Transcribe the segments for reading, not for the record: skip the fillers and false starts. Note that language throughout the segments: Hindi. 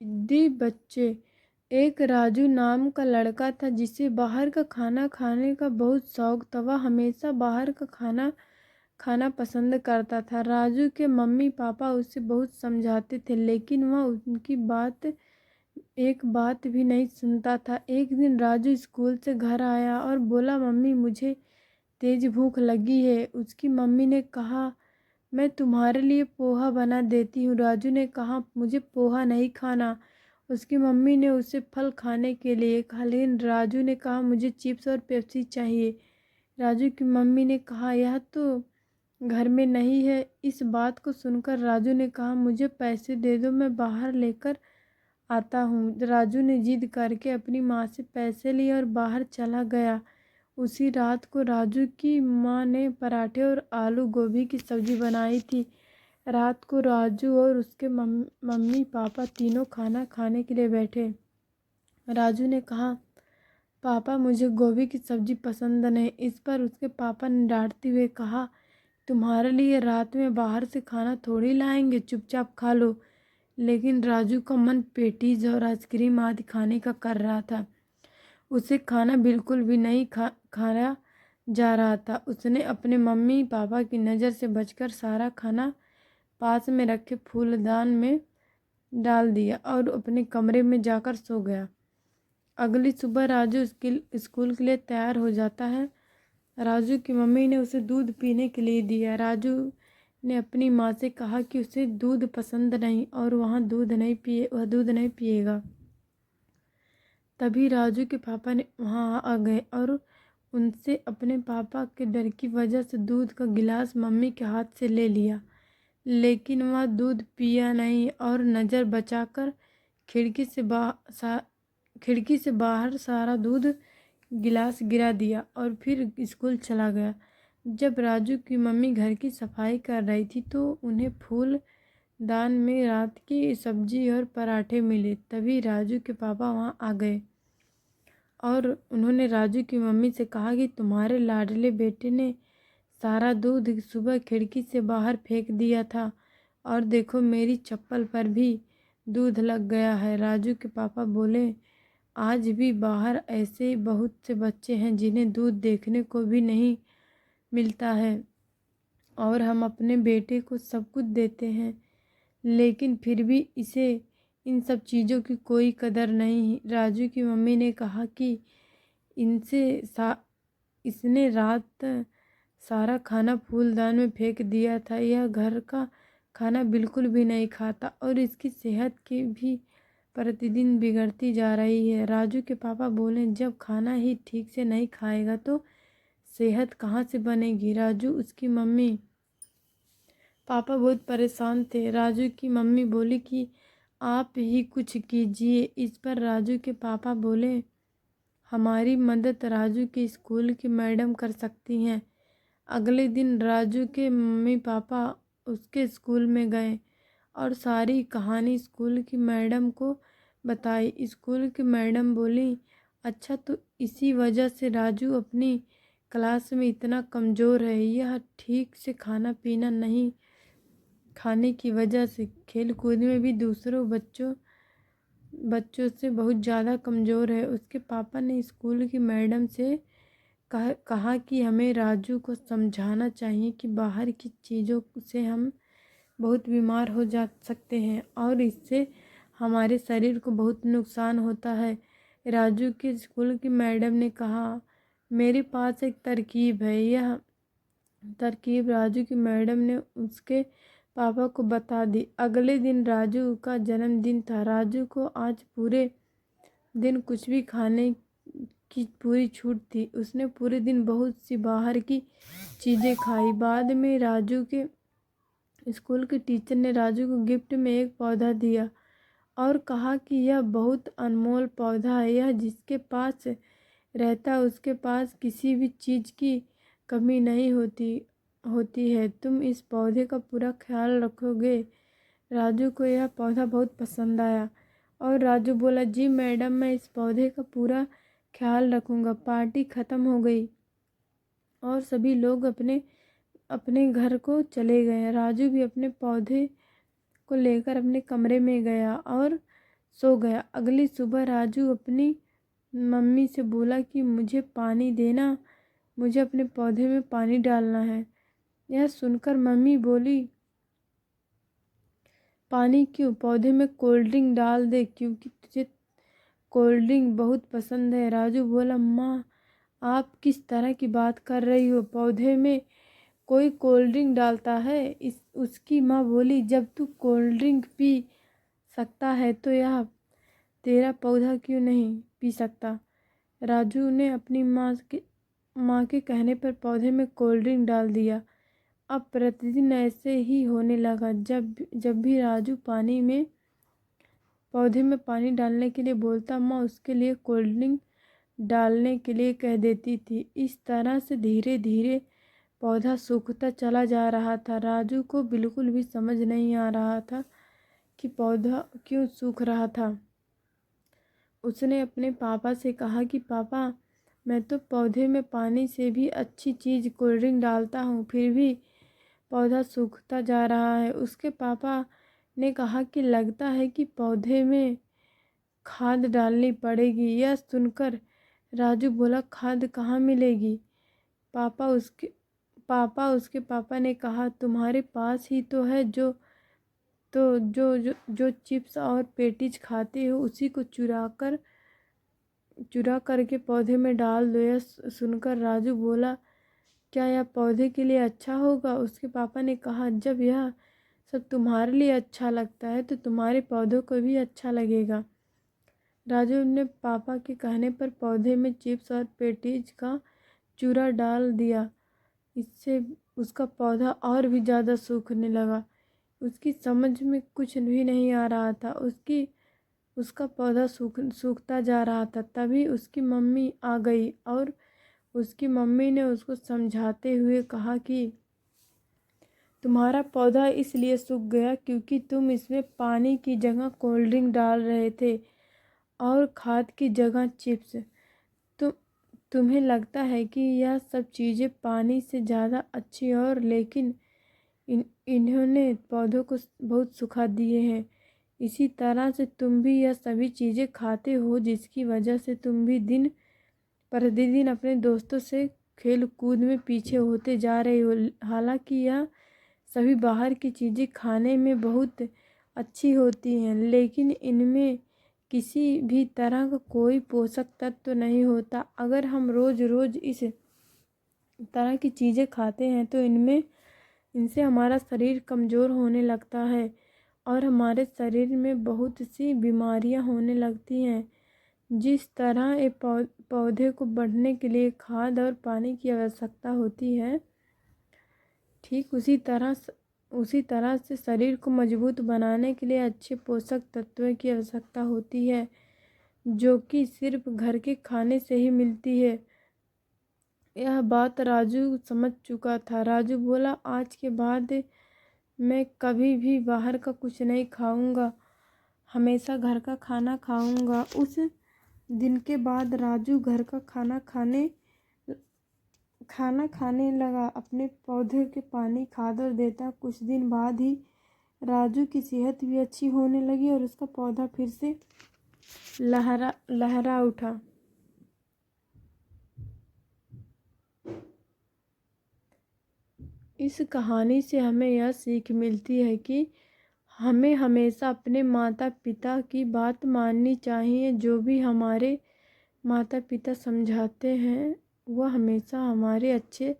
जिद्दी बच्चे। एक राजू नाम का लड़का था जिसे बाहर का खाना खाने का बहुत शौक था। वह हमेशा बाहर का खाना खाना पसंद करता था। राजू के मम्मी पापा उसे बहुत समझाते थे लेकिन वह उनकी एक बात भी नहीं सुनता था। एक दिन राजू स्कूल से घर आया और बोला, मम्मी मुझे तेज भूख लगी है। उसकी मम्मी ने कहा, मैं तुम्हारे लिए पोहा बना देती हूँ। राजू ने कहा, मुझे पोहा नहीं खाना। उसकी मम्मी ने उसे फल खाने के लिए कहा लेकिन राजू ने कहा, मुझे चिप्स और पेप्सी चाहिए। राजू की मम्मी ने कहा, यह तो घर में नहीं है। इस बात को सुनकर राजू ने कहा, मुझे पैसे दे दो, मैं बाहर लेकर आता हूँ। राजू ने जिद करके अपनी माँ से पैसे लिए और बाहर चला गया। उसी रात को राजू की माँ ने पराठे और आलू गोभी की सब्जी बनाई थी। रात को राजू और उसके मम्मी पापा तीनों खाना खाने के लिए बैठे। राजू ने कहा, पापा मुझे गोभी की सब्जी पसंद नहीं। इस पर उसके पापा ने डांटते हुए कहा, तुम्हारे लिए रात में बाहर से खाना थोड़ी लाएंगे, चुपचाप खा लो। लेकिन राजू का मन पेटीज और आइसक्रीम आदि खाने का कर रहा था। उसे खाना बिल्कुल भी नहीं खाया जा रहा था। उसने अपने मम्मी पापा की नज़र से बचकर सारा खाना पास में रखे फूलदान में डाल दिया और अपने कमरे में जाकर सो गया। अगली सुबह राजू स्कूल के लिए तैयार हो जाता है। राजू की मम्मी ने उसे दूध पीने के लिए दिया। राजू ने अपनी माँ से कहा कि उसे दूध पसंद नहीं और वह दूध नहीं पिएगा। तभी राजू के पापा ने वहाँ आ गए और उनसे अपने पापा के डर की वजह से दूध का गिलास मम्मी के हाथ से ले लिया। लेकिन वह दूध पिया नहीं और नज़र बचाकर खिड़की से बाहर सारा दूध गिलास गिरा दिया और फिर स्कूल चला गया। जब राजू की मम्मी घर की सफाई कर रही थी तो उन्हें फूलदान में रात की सब्जी और पराठे मिले। तभी राजू के पापा वहाँ आ गए और उन्होंने राजू की मम्मी से कहा कि तुम्हारे लाडले बेटे ने सारा दूध सुबह खिड़की से बाहर फेंक दिया था और देखो मेरी चप्पल पर भी दूध लग गया है। राजू के पापा बोले, आज भी बाहर ऐसे बहुत से बच्चे हैं जिन्हें दूध देखने को भी नहीं मिलता है और हम अपने बेटे को सब कुछ देते हैं लेकिन फिर भी इसे इन सब चीज़ों की कोई कदर नहीं। राजू की मम्मी ने कहा कि इसने रात सारा खाना फूलदान में फेंक दिया था। यह घर का खाना बिल्कुल भी नहीं खाता और इसकी सेहत की भी प्रतिदिन बिगड़ती जा रही है। राजू के पापा बोले, जब खाना ही ठीक से नहीं खाएगा तो सेहत कहाँ से बनेगी। राजू उसकी मम्मी पापा बहुत परेशान थे। राजू की मम्मी बोली कि आप ही कुछ कीजिए। इस पर राजू के पापा बोले, हमारी मदद राजू के स्कूल की मैडम कर सकती हैं। अगले दिन राजू के मम्मी पापा उसके स्कूल में गए और सारी कहानी स्कूल की मैडम को बताई। स्कूल की मैडम बोली, अच्छा तो इसी वजह से राजू अपनी क्लास में इतना कमज़ोर है। यह ठीक से खाना पीना नहीं खाने की वजह से खेल कूद में भी दूसरों बच्चों से बहुत ज़्यादा कमज़ोर है। उसके पापा ने स्कूल की मैडम से कहा कि हमें राजू को समझाना चाहिए कि बाहर की चीज़ों से हम बहुत बीमार हो जा सकते हैं और इससे हमारे शरीर को बहुत नुकसान होता है। राजू के स्कूल की मैडम ने कहा, मेरे पास एक तरकीब है। यह तरकीब राजू की मैडम ने उसके पापा को बता दी। अगले दिन राजू का जन्मदिन था। राजू को आज पूरे दिन कुछ भी खाने की पूरी छूट थी। उसने पूरे दिन बहुत सी बाहर की चीज़ें खाई। बाद में राजू के स्कूल के टीचर ने राजू को गिफ्ट में एक पौधा दिया और कहा कि यह बहुत अनमोल पौधा है। यह जिसके पास रहता है उसके पास किसी भी चीज़ की कमी नहीं होती है। तुम इस पौधे का पूरा ख्याल रखोगे। राजू को यह पौधा बहुत पसंद आया और राजू बोला, जी मैडम, मैं इस पौधे का पूरा ख्याल रखूँगा। पार्टी ख़त्म हो गई और सभी लोग अपने अपने घर को चले गए। राजू भी अपने पौधे को लेकर अपने कमरे में गया और सो गया। अगली सुबह राजू अपनी मम्मी से बोला कि मुझे पानी देना, मुझे अपने पौधे में पानी डालना है। यह सुनकर मम्मी बोली, पानी क्यों, पौधे में कोल्ड ड्रिंक डाल दे, क्योंकि तुझे कोल्ड ड्रिंक बहुत पसंद है। राजू बोला, माँ आप किस तरह की बात कर रही हो, पौधे में कोई कोल्ड ड्रिंक डालता है। उसकी माँ बोली, जब तू कोल्ड ड्रिंक पी सकता है तो यह तेरा पौधा क्यों नहीं पी सकता। राजू ने अपनी माँ के कहने पर पौधे में कोल्ड ड्रिंक डाल दिया। अब प्रतिदिन ऐसे ही होने लगा। जब भी राजू पौधे में पानी डालने के लिए बोलता, माँ उसके लिए कोल्ड ड्रिंक डालने के लिए कह देती थी। इस तरह से धीरे धीरे पौधा सूखता चला जा रहा था। राजू को बिल्कुल भी समझ नहीं आ रहा था कि पौधा क्यों सूख रहा था। उसने अपने पापा से कहा कि पापा, मैं तो पौधे में पानी से भी अच्छी चीज़ कोल्ड ड्रिंक डालता हूँ, फिर भी पौधा सूखता जा रहा है। उसके पापा ने कहा कि लगता है कि पौधे में खाद डालनी पड़ेगी। यह सुनकर राजू बोला, खाद कहाँ मिलेगी। उसके पापा ने कहा, तुम्हारे पास ही तो है, जो चिप्स और पेटीज खाते हो उसी को चुरा करके पौधे में डाल दो। यह सुनकर राजू बोला, क्या यह पौधे के लिए अच्छा होगा। उसके पापा ने कहा, जब यह सब तुम्हारे लिए अच्छा लगता है तो तुम्हारे पौधों को भी अच्छा लगेगा। राजू ने पापा के कहने पर पौधे में चिप्स और पेटीज का चूरा डाल दिया। इससे उसका पौधा और भी ज़्यादा सूखने लगा। उसकी समझ में कुछ भी नहीं आ रहा था। उसका पौधा सूखता जा रहा था। तभी उसकी मम्मी आ गई और उसकी मम्मी ने उसको समझाते हुए कहा कि तुम्हारा पौधा इसलिए सूख गया क्योंकि तुम इसमें पानी की जगह कोल्ड ड्रिंक डाल रहे थे और खाद की जगह चिप्स। तुम्हें लगता है कि यह सब चीज़ें पानी से ज़्यादा अच्छी और लेकिन इन्होंने पौधों को बहुत सुखा दिए हैं। इसी तरह से तुम भी यह सभी चीज़ें खाते हो, जिसकी वजह से तुम भी दिन प्रतिदिन अपने दोस्तों से खेल कूद में पीछे होते जा रहे हो। हालांकि यह सभी बाहर की चीज़ें खाने में बहुत अच्छी होती हैं, लेकिन इनमें किसी भी तरह का कोई पोषक तत्व तो नहीं होता। अगर हम रोज़ रोज़ इस तरह की चीज़ें खाते हैं तो इनसे हमारा शरीर कमज़ोर होने लगता है और हमारे शरीर में बहुत सी बीमारियां होने लगती हैं। जिस तरह एक पौधे को बढ़ने के लिए खाद और पानी की आवश्यकता होती है, ठीक उसी तरह से शरीर को मजबूत बनाने के लिए अच्छे पोषक तत्वों की आवश्यकता होती है, जो कि सिर्फ घर के खाने से ही मिलती है। यह बात राजू समझ चुका था। राजू बोला, आज के बाद मैं कभी भी बाहर का कुछ नहीं खाऊंगा, हमेशा घर का खाना खाऊंगा। उस दिन के बाद राजू घर का खाना खाने लगा, अपने पौधे के पानी खाद और देता। कुछ दिन बाद ही राजू की सेहत भी अच्छी होने लगी और उसका पौधा फिर से लहरा उठा। इस कहानी से हमें यह सीख मिलती है कि हमें हमेशा अपने माता पिता की बात माननी चाहिए। जो भी हमारे माता पिता समझाते हैं वह हमेशा हमारे अच्छे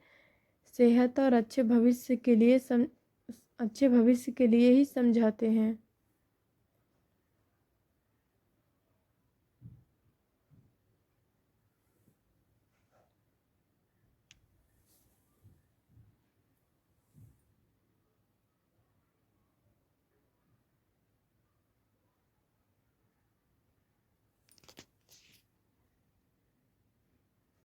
सेहत और अच्छे भविष्य के लिए ही समझाते हैं।